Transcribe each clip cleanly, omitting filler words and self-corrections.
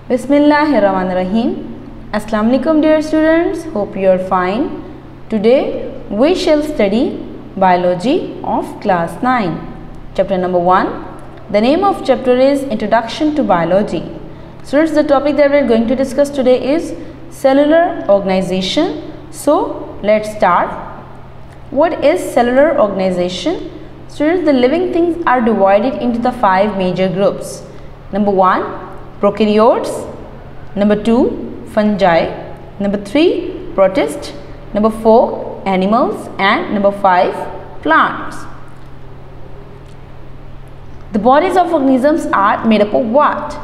Bismillahirrahmanirrahim. Assalamu alaikum dear students. Hope you are fine. Today we shall study biology of class 9. Chapter number 1. The name of chapter is Introduction to Biology. Students, the topic that we are going to discuss today is cellular organization. So let's start. What is cellular organization? Students, the living things are divided into the 5 major groups. Number 1, prokaryotes. Number 2, fungi. Number 3, protists. Number 4, animals. And number 5, plants. The bodies of organisms are made up of what?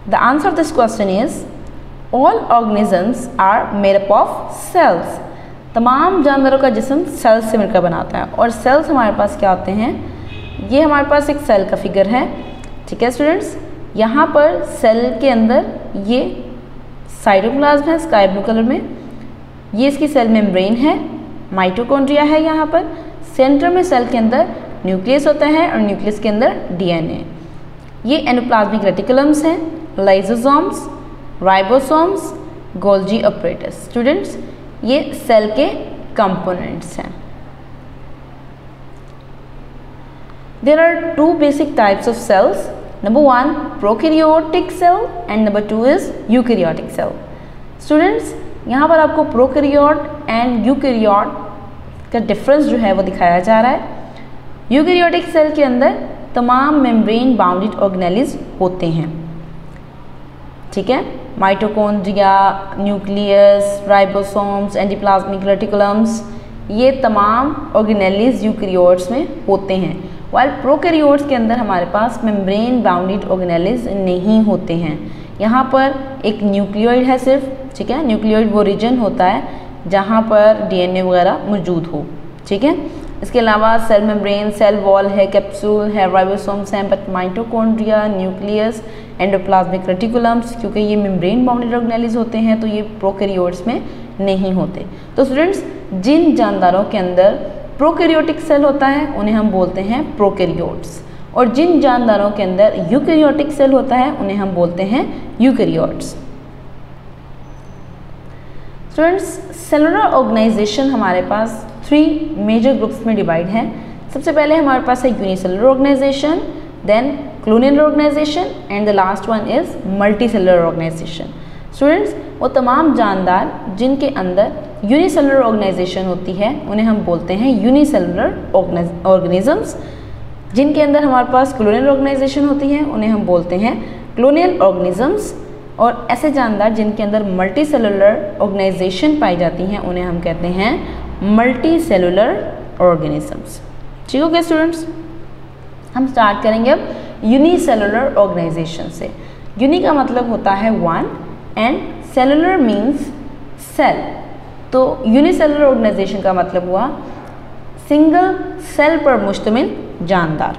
The answer of this question is all organisms are made up of cells. तमाम जानवरों का जिस्म sales से मिलकर बनाता है और sales हमारे पास क्या होते हैं? ये हमारे पास एक सेल का फिगर है, ठीक है स्टूडेंट्स। यहाँ पर सेल के अंदर ये साइटोप्लाज्म है स्काई ब्लू कलर में, ये इसकी सेल मेम्ब्रेन है, माइटोकॉन्ड्रिया है यहाँ पर, सेंटर में सेल के अंदर न्यूक्लियस होता है और न्यूक्लियस के अंदर डीएनए। ये एंडोप्लाज्मिक रेटिकुलम्स हैं, lysosomes, ribosomes, Golgi apparatus. Students, ये सेल के कंपोनेंट्स हैं। There are 2 basic types of cells. Number 1, prokaryotic cell and number 2 is eukaryotic cell. Students, यहाँ पर आपको प्रोकैरियोट एंड यूकैरियोट का डिफरेंस जो है वो दिखाया जा रहा है। यूकैरियोटिक सेल के अंदर तमाम मेम्ब्रेन बाउंडेड ऑर्गेनेल्स होते हैं, ठीक है। Mitochondria, nucleus, ribosomes, endoplasmic reticulums, ये तमाम ऑर्गेनेल्स यूकैरियोट्स में होते हैं। वाइल प्रोकैरियोट्स के अंदर हमारे पास मेम्ब्रेन बाउंडेड ऑर्गेनेल्स नहीं होते हैं। यहाँ पर एक न्यूक्लियोइड है सिर्फ, ठीक है। न्यूक्लियोइड वो रीजन होता है जहाँ पर डीएनए वगैरह मौजूद हो, ठीक है। इसके अलावा सेल मेम्ब्रेन, सेल वॉल है, कैप्सूल है, राइबोसोम्स हैं, but mitochondria, nucleus, endoplasmic reticulums, क्योंकि ये मेम्ब्रेन बाउंडेड ऑर्गेनेल्स होते हैं तो ये प्रोकैरियोट्स में नहीं होते। तो स्टूडेंट्स, जिन जानदारों के अंदर प्रोकैरियोटिक सेल होता है उन्हें हम बोलते हैं प्रोकैरियोट्स, और जिन जानदारों के अंदर यूकैरियोटिक सेल होता है उन्हें हम बोलते हैं यूकैरियोट्स। स्टूडेंट्स, सेलुलर ऑर्गेनाइजेशन हमारे पास 3 मेजर ग्रुप्स में डिवाइड है। सबसे पहले हमारे पास है unicellular organisation, then colonial organisation and the last one is multicellular organisation. Students, वो तमाम जानदार जिनके अंदर यूनिसेलुलर ऑर्गेनाइजेशन होती है उन्हें हम बोलते हैं यूनिसेलुलर ऑर्गेनिजम्स। जिनके अंदर हमारे पास क्लोनियल ऑर्गेनाइजेशन होती है उन्हें हम बोलते हैं क्लोनियल ऑर्गेनिजम्स, और ऐसे जानदार जिनके अंदर मल्टी सेलुलर ऑर्गेनाइजेशन पाई जाती हैं उन्हें हम कहते हैं मल्टी सेलुलर ऑर्गेनिजम्स। ठीक हो गया स्टूडेंट्स, हम स्टार्ट करेंगे अब यूनिसेलुलर ऑर्गेनाइजेशन से। यूनि का मतलब होता है 1 एंड सेलुलर मीन्स सेल, तो यूनिसेलुलर ऑर्गेनाइजेशन का मतलब हुआ सिंगल सेल पर मुश्तमिल जानदार।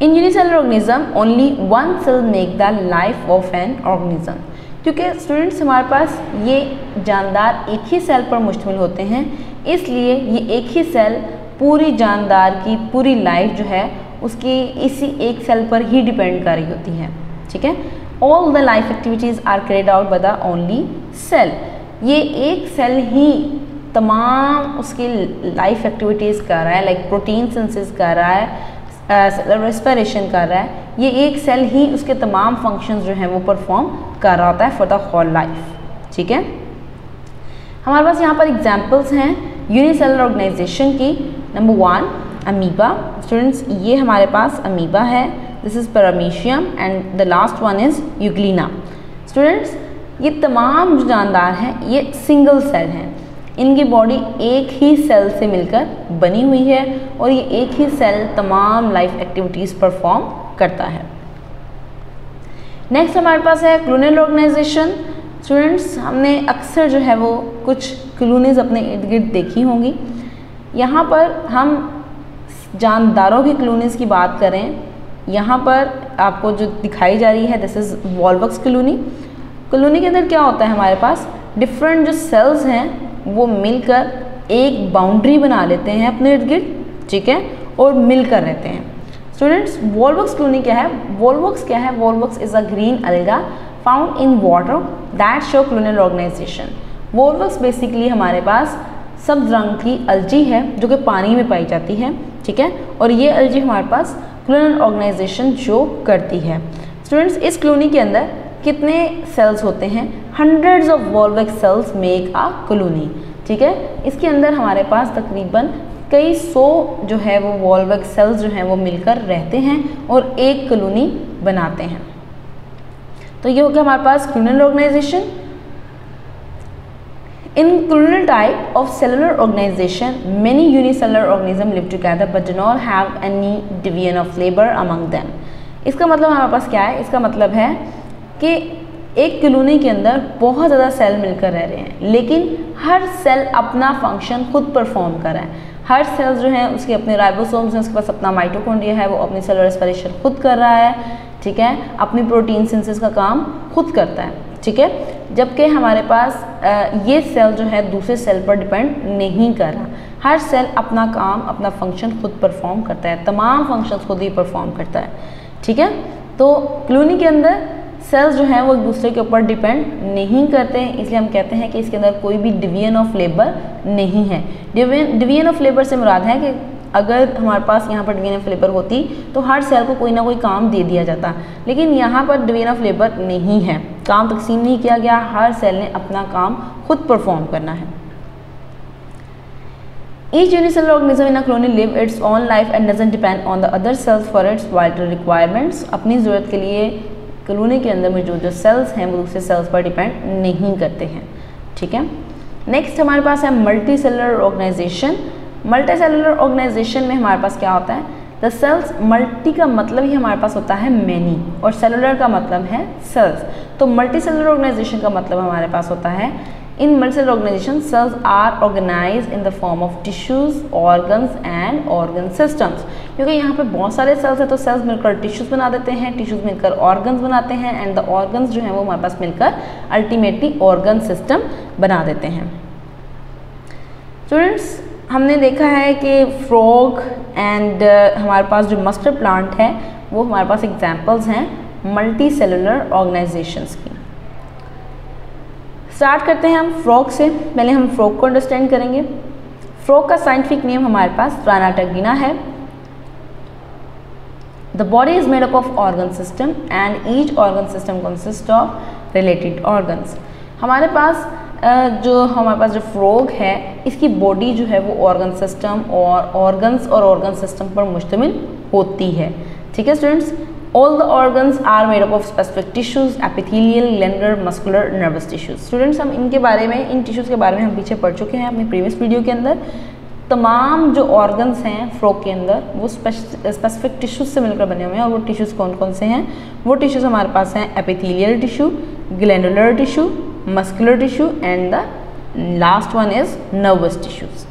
In unicellular organism only 1 cell make the life of an organism. क्योंकि स्टूडेंट्स हमारे पास ये जानदार एक ही सेल पर मुश्तमिल होते हैं, इसलिए ये एक ही सेल पूरी जानदार की पूरी लाइफ जो है उसकी इसी एक सेल पर ही डिपेंड कर रही होती है, ठीक है। All the life activities are carried out by the only cell. ये एक सेल ही तमाम उसकी लाइफ एक्टिविटीज़ कर रहा है, लाइक प्रोटीन सिंथेसिस कर रहा है, रेस्पिरेशन कर रहा है। ये एक सेल ही उसके तमाम फंक्शंस जो हैं वो परफॉर्म कर रहा होता है फॉर द होल लाइफ, ठीक है। हमारे पास यहाँ पर एग्जांपल्स हैं यूनिसेलुलर ऑर्गेनाइजेशन की। Number 1, amoeba. स्टूडेंट्स, ये हमारे पास अमीबा है, this is paramecium and the last one is Euglena. Students, ये तमाम जो जानदार हैं ये सिंगल सेल हैं, इनकी बॉडी एक ही सेल से मिलकर बनी हुई है और ये एक ही सेल तमाम लाइफ एक्टिविटीज़ परफॉर्म करता है। नेक्स्ट हमारे पास है क्लोनियल ऑर्गेनाइजेशन। स्टूडेंट्स, हमने अक्सर जो है वो कुछ कॉलोनीज अपने इर्द गिर्द देखी होंगी। यहाँ पर हम जानदारों की कॉलोनीज़ की बात करें, यहाँ पर आपको जो दिखाई जा रही है दिस इज़ वॉल्वक्स कॉलोनी। कॉलोनी के अंदर क्या होता है, हमारे पास डिफरेंट जो सेल्स हैं वो मिलकर एक बाउंड्री बना लेते हैं अपने इर्द गिर्द, ठीक है, और मिलकर रहते हैं। स्टूडेंट्स वोल्वक्स क्लूनी क्या है? वोल्वक्स क्या है? Volvox is a green alga found in water that show clonal organisation. Volvox basically हमारे पास सब्ज रंग की अलजी है जो कि पानी में पाई जाती है, ठीक है, और ये अलजी हमारे पास क्लूनल ऑर्गेनाइजेशन शो करती है। स्टूडेंट्स इस क्लूनी के अंदर कितने सेल्स होते हैं? Hundreds of Volvox cells make a colony, ठीक है। इसके अंदर हमारे पास तकरीबन कई सौ जो है वो वोल्वक्स सेल्स जो हैं वो मिलकर रहते हैं और एक कॉलोनी बनाते हैं। तो ये हो गया हमारे पास क्लूनल organisation. In colonial type of cellular organization, many unicellular organisms live together but do not have any division of labor among them. इसका मतलब हमारे पास क्या है? इसका मतलब है कि एक कॉलोनी के अंदर बहुत ज़्यादा सेल मिलकर रह रहे हैं, लेकिन हर सेल अपना फंक्शन खुद परफॉर्म कर रहा है। हर सेल जो है उसके अपने राइबोसोम्स हैं, उसके पास अपना माइटोकॉन्ड्रिया है, वो अपनी सेलुलर रेस्पिरेशन खुद कर रहा है, ठीक है, अपनी प्रोटीन सिंथेसिस का काम खुद करता है, ठीक है। जबकि हमारे पास ये सेल जो है दूसरे सेल पर डिपेंड नहीं कर रहा। हर सेल अपना काम, अपना फंक्शन खुद परफॉर्म करता है, तमाम फंक्शंस खुद ही परफॉर्म करता है, ठीक है। तो कॉलोनी के अंदर सेल्स जो हैं वो एक दूसरे के ऊपर डिपेंड नहीं करते हैं, इसलिए हम कहते हैं कि इसके अंदर कोई भी डिवीजन ऑफ लेबर नहीं है। डिवीजन ऑफ लेबर से मुराद है कि अगर हमारे पास यहाँ पर डिवीजन ऑफ लेबर होती तो हर सेल को कोई ना कोई काम दे दिया जाता, लेकिन यहाँ पर डिवीजन ऑफ लेबर नहीं है, काम तकसीम नहीं किया गया, हर सेल ने अपना काम खुद परफॉर्म करना है। Each unicellular organism in a colony live its own life and doesn't depend on the other cells for its vital requirements. अपनी ज़रूरत के लिए कॉलोनी के अंदर मौजूद जो सेल्स हैं वो दूसरे सेल्स पर डिपेंड नहीं करते हैं, ठीक है। नेक्स्ट हमारे पास है multi cellular organisation. Multi cellular organisation में हमारे पास क्या होता है? द सेल्स, मल्टी का मतलब ही हमारे पास होता है मैनी और सेलुलर का मतलब है सेल्स। तो मल्टी सेलुलर ऑर्गेनाइजेशन का मतलब हमारे पास होता है in multi cellular organisation cells are organised in the form of tissues, organs and organ systems. क्योंकि यहाँ पे बहुत सारे सेल्स हैं तो सेल्स मिलकर टिश्यूज बना देते हैं, टिश्यूज मिलकर ऑर्गन्स बनाते हैं एंड द ऑर्गन्स जो हैं वो हमारे पास मिलकर अल्टीमेटली ऑर्गन सिस्टम बना देते हैं। स्टूडेंट्स हमने देखा है कि फ्रॉग एंड हमारे पास जो मस्टर्ड प्लांट है वो हमारे पास एग्जाम्पल्स हैं मल्टी सेलुलर ऑर्गेनाइजेशंस की। स्टार्ट करते हैं हम फ्रॉग से। पहले हम फ्रॉग को अंडरस्टैंड करेंगे। फ्रॉग का साइंटिफिक नेम हमारे पास ट्राइनाटागिना है। The body is made up of organ system and each organ system consist of related organs. हमारे पास जो फ्रॉग है इसकी बॉडी जो है वो ऑर्गन सिस्टम और ऑर्गन्स और ऑर्गन सिस्टम पर मुश्तमिल होती है, ठीक है students. All the organs are made up of specific tissues, epithelial, glandular, muscular, nervous tissues. Students हम इनके बारे में, इन टिश्यूज़ के बारे में हम पीछे पढ़ चुके हैं अपनी प्रीवियस वीडियो के अंदर। तमाम जो ऑर्गन्स हैं फ्रॉग के अंदर वो स्पेसिफिक टिश्यूज़ से मिलकर बने हुए हैं, और वो टिश्यूज़ कौन कौन से हैं? वो टिश्यूज़ हमारे पास हैं epithelial tissue, glandular tissue, muscular tissue and the last one is nervous tissues.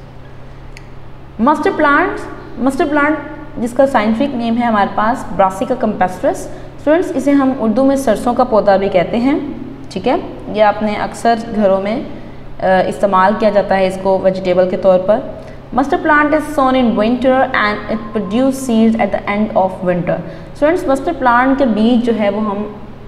Mustard plant जिसका साइंटिफिक नेम है हमारे पास ब्रासिका कैम्पेस्ट्रस। स्टूडेंट्स इसे हम उर्दू में सरसों का पौधा भी कहते हैं, ठीक है। यह आपने अक्सर घरों में इस्तेमाल किया जाता है इसको वेजिटेबल के तौर पर। Mustard plant is sown in winter and it produce seeds at the end of winter. Students mustard plant के बीज जो है वो हम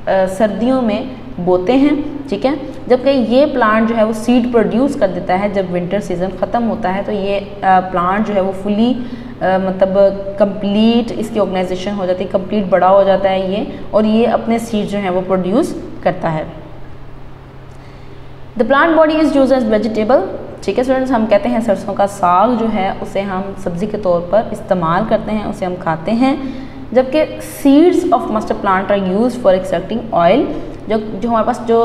सर्दियों में बोते हैं, ठीक है, जबकि ये प्लांट जो है वो सीड प्रोड्यूस कर देता है जब विंटर सीजन ख़त्म होता है। तो ये प्लांट जो है वो फुली मतलब कंप्लीट इसकी ऑर्गेनाइजेशन हो जाती है, कंप्लीट बड़ा हो जाता है ये, और ये अपने सीड जो है वो प्रोड्यूस करता है। The plant body is use as vegetable, ठीक है स्टूडेंट्स। हम कहते हैं सरसों का साग जो है उसे हम सब्ज़ी के तौर पर इस्तेमाल करते हैं, उसे हम खाते हैं, जबकि seeds of mustard plant are use for extracting oil. जो हमारे पास जो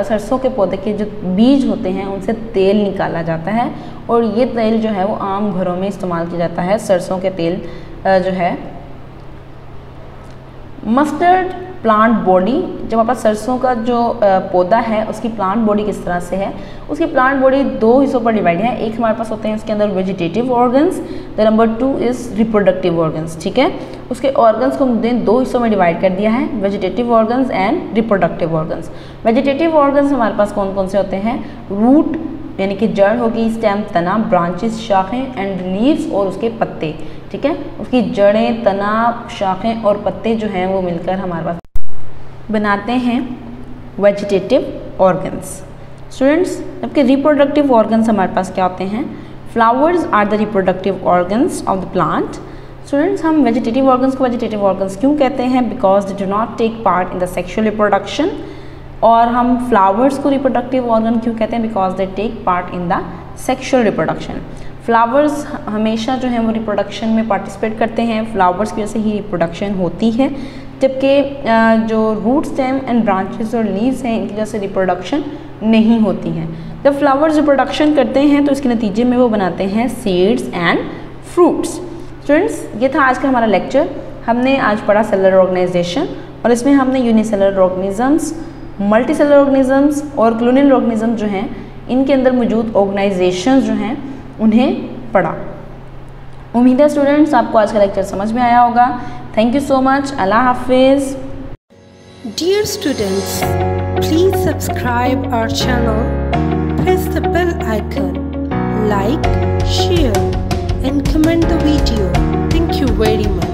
सरसों के पौधे के जो बीज होते हैं उनसे तेल निकाला जाता है, और ये तेल जो है वो आम घरों में इस्तेमाल किया जाता है। सरसों के तेल जो है मस्टर्ड प्लांट बॉडी, जब हमारे पास सरसों का जो पौधा है उसकी प्लांट बॉडी किस तरह से है? उसकी प्लांट बॉडी दो हिस्सों पर डिवाइड है। एक हमारे पास होते हैं उसके अंदर vegetative organs, the number 2 is reproductive organs, ठीक है। उसके ऑर्गन्स को हमने दो हिस्सों में डिवाइड कर दिया है, vegetative organs and reproductive organs. Vegetative organs हमारे पास कौन कौन से होते हैं? रूट यानी कि जड़ होगी, स्टेम तना, ब्रांचेस शाखें एंड लीव्स और उसके पत्ते, ठीक है। उसकी जड़ें, तना, शाखें और पत्ते जो हैं वो मिलकर हमारे पास बनाते हैं वेजिटेटिव ऑर्गन्स। स्टूडेंट्स, जबकि रिप्रोडक्टिव ऑर्गन्स हमारे पास क्या होते हैं? Flowers are the reproductive organs of the plant. Students, हम वेजिटेटिव ऑर्गन्स को वेजिटेटिव ऑर्गन्स क्यों कहते हैं? Because they do not take part in the sexual reproduction. और हम फ्लावर्स को रिप्रोडक्टिव ऑर्गन क्यों कहते हैं? Because they take part in the sexual reproduction. Flowers हमेशा जो है वो रिप्रोडक्शन में पार्टिसिपेट करते हैं, फ्लावर्स की वजह से ही रिप्रोडक्शन होती है, जबकि जो रूट, स्टेम एंड ब्रांचेस और लीव्स हैं इनकी वजह से रिप्रोडक्शन नहीं होती हैं। जब फ्लावर्स रिप्रोडक्शन करते हैं तो इसके नतीजे में वो बनाते हैं सीड्स एंड फ्रूट्स। स्टूडेंट्स, ये था आज का हमारा लेक्चर। हमने आज पढ़ा सेलुलर ऑर्गेनाइजेशन और इसमें हमने unicellular organisms, multi cellular organisms और क्लोनियल ऑर्गेनिज्म जो हैं इनके अंदर मौजूद ऑर्गेनाइजेशन जो हैं उन्हें पढ़ा। उम्मीद है स्टूडेंट्स आपको आज का लेक्चर समझ में आया होगा। Thank you so much. अल्लाह हाफिज़। Dear students, please subscribe our channel, press the bell icon, like, share and comment the video. Thank you very much.